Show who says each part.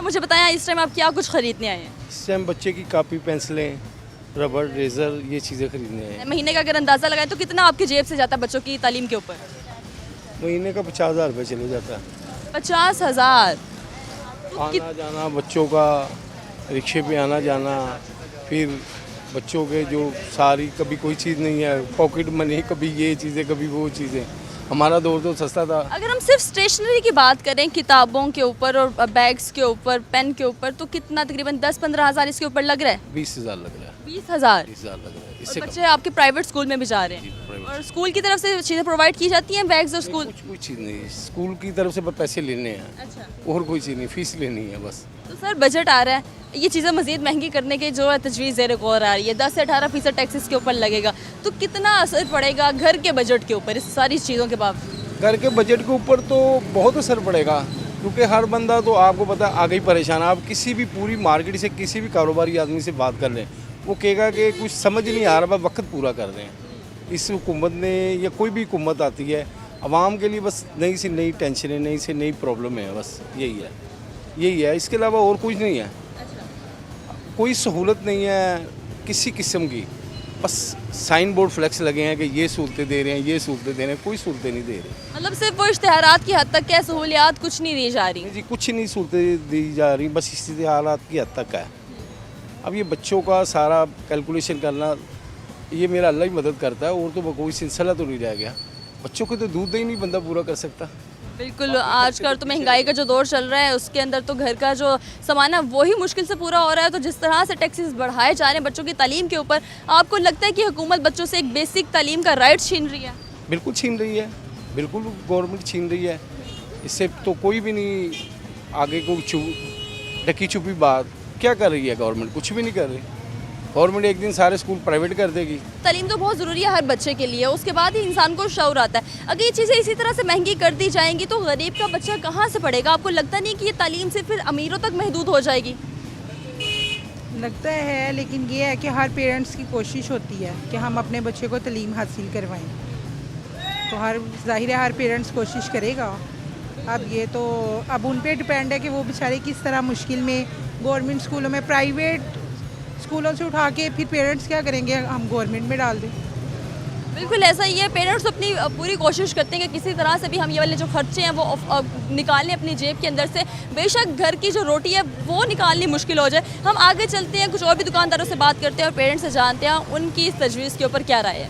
Speaker 1: तो मुझे बताएं इस टाइम आप क्या कुछ खरीदने आए हैं?
Speaker 2: इस टाइम बच्चे की कापी पेंसिलें, रबड़, रेज़र ये चीज़ें खरीदने हैं।
Speaker 1: महीने का अगर अंदाज़ा लगाएं तो कितना आपकी जेब से जाता है बच्चों की तालीम के ऊपर?
Speaker 2: महीने का 50,000 रुपये चले जाता है।
Speaker 1: 50,000।
Speaker 2: आना जाना बच्चों का, रिक्शे पे आना जाना, फिर बच्चों के जो सारी कभी कोई चीज़ नहीं है, पॉकेट मनी, कभी ये चीज़ें कभी वो चीज़ें। हमारा दौर तो सस्ता था।
Speaker 1: अगर हम सिर्फ स्टेशनरी की बात करें, किताबों के ऊपर और बैग्स के ऊपर, पेन के ऊपर, तो कितना तकरीबन 10-15 हज़ार इसके ऊपर लग रहा है?
Speaker 2: 20,000 लग रहा है।
Speaker 1: 20,000।
Speaker 2: 20,000 लग रहा है।
Speaker 1: और
Speaker 2: इससे
Speaker 1: बच्चे आपके प्राइवेट स्कूल में भी जा रहे हैं
Speaker 2: प्राइवेट
Speaker 1: और स्कूल की तरफ से चीज़ें प्रोवाइड की जाती हैं, बैग्स और स्कूल?
Speaker 2: कुछ चीज़ नहीं, स्कूल की तरफ से बस पैसे लेने हैं
Speaker 1: अच्छा।
Speaker 2: और कोई चीज़ नहीं, फीस लेनी है बस।
Speaker 1: तो सर बजट आ रहा है, ये चीज़ें मज़ीद महंगी करने की जो है तजवीज़ ज़ेर गौर आ रही है, 10 से 18% टैक्सेस के ऊपर लगेगा, तो कितना असर पड़ेगा घर के बजट के ऊपर इस सारी चीज़ों के बावजूद?
Speaker 2: घर के बजट के ऊपर तो बहुत असर पड़ेगा, क्योंकि हर बंदा तो आपको पता है आगे ही परेशान है। आप किसी भी पूरी मार्केट से किसी भी कारोबारी आदमी से बात कर लें, वो कहेगा कि कुछ समझ नहीं आ रहा, बस वक्त पूरा कर रहे हैं। इस हुकूमत ने या कोई भी हुकूमत आती है, आवाम के लिए बस नई से नई टेंशन है, नई से नई प्रॉब्लम है, बस यही है। इसके अलावा और कुछ नहीं है। कोई सहूलत नहीं है किसी किस्म की, बस साइन बोर्ड फ्लैक्स लगे हैं कि ये सहूलतें दे रहे हैं, ये सहूलतें दे रहे हैं, कोई सहूलतें नहीं दे रहे।
Speaker 1: मतलब सिर्फ वो इश्तिहारात की हद तक क्या सहूलियात कुछ नहीं दी जा रही?
Speaker 2: नहीं जी, कुछ नहीं सहूलतें दी जा रही, बस इसी हालात की हद तक है। अब ये बच्चों का सारा कैलकुलेशन करना, ये मेरा अल्लाह ही मदद करता है, और तो कोई सिलसिला तो नहीं रह गया। बच्चों को तो दूध ही नहीं बंदा पूरा कर सकता।
Speaker 1: बिल्कुल, आजकल तो महंगाई का जो दौर चल रहा है उसके अंदर तो घर का जो सामान है वही मुश्किल से पूरा हो रहा है। तो जिस तरह से टैक्सेस बढ़ाए जा रहे हैं बच्चों की तालीम के ऊपर, आपको लगता है कि हुकूमत बच्चों से एक बेसिक तालीम का राइट छीन रही है?
Speaker 2: बिल्कुल छीन रही है, बिल्कुल गवर्नमेंट छीन रही है। इससे तो कोई भी नहीं आगे को ढकी छुपी बात क्या कर रही है गवर्नमेंट? कुछ भी नहीं कर रही। गवर्नमेंट एक दिन सारे स्कूल प्राइवेट कर देगी।
Speaker 1: तालीम तो बहुत ज़रूरी है हर बच्चे के लिए, उसके बाद ही इंसान को शऊर आता है। अगर ये चीज़ें इसी तरह से महंगी कर दी जाएंगी तो गरीब का बच्चा कहाँ से पढ़ेगा? आपको लगता नहीं कि ये तालीम सिर्फ फिर अमीरों तक महदूद हो जाएगी?
Speaker 3: लगता है, लेकिन ये है कि हर पेरेंट्स की कोशिश होती है कि हम अपने बच्चे को तालीम हासिल करवाएं, तो जाहिर है हर पेरेंट्स कोशिश करेगा। अब ये तो अब उन पे डिपेंड है कि वो बेचारे किस तरह मुश्किल में गवर्नमेंट स्कूलों में, प्राइवेट स्कूलों से उठा के फिर पेरेंट्स क्या करेंगे, हम गवर्नमेंट में डाल दें।
Speaker 1: बिल्कुल ऐसा ही है, पेरेंट्स अपनी पूरी कोशिश करते हैं कि किसी तरह से भी हम ये वाले जो खर्चे हैं वो निकालें अपनी जेब के अंदर से। बेशक घर की जो रोटी है वो निकालनी मुश्किल हो जाए। हम आगे चलते हैं, कुछ और भी दुकानदारों से बात करते हैं और पेरेंट्स से जानते हैं उनकी इस तजवीज़ के ऊपर क्या राय है।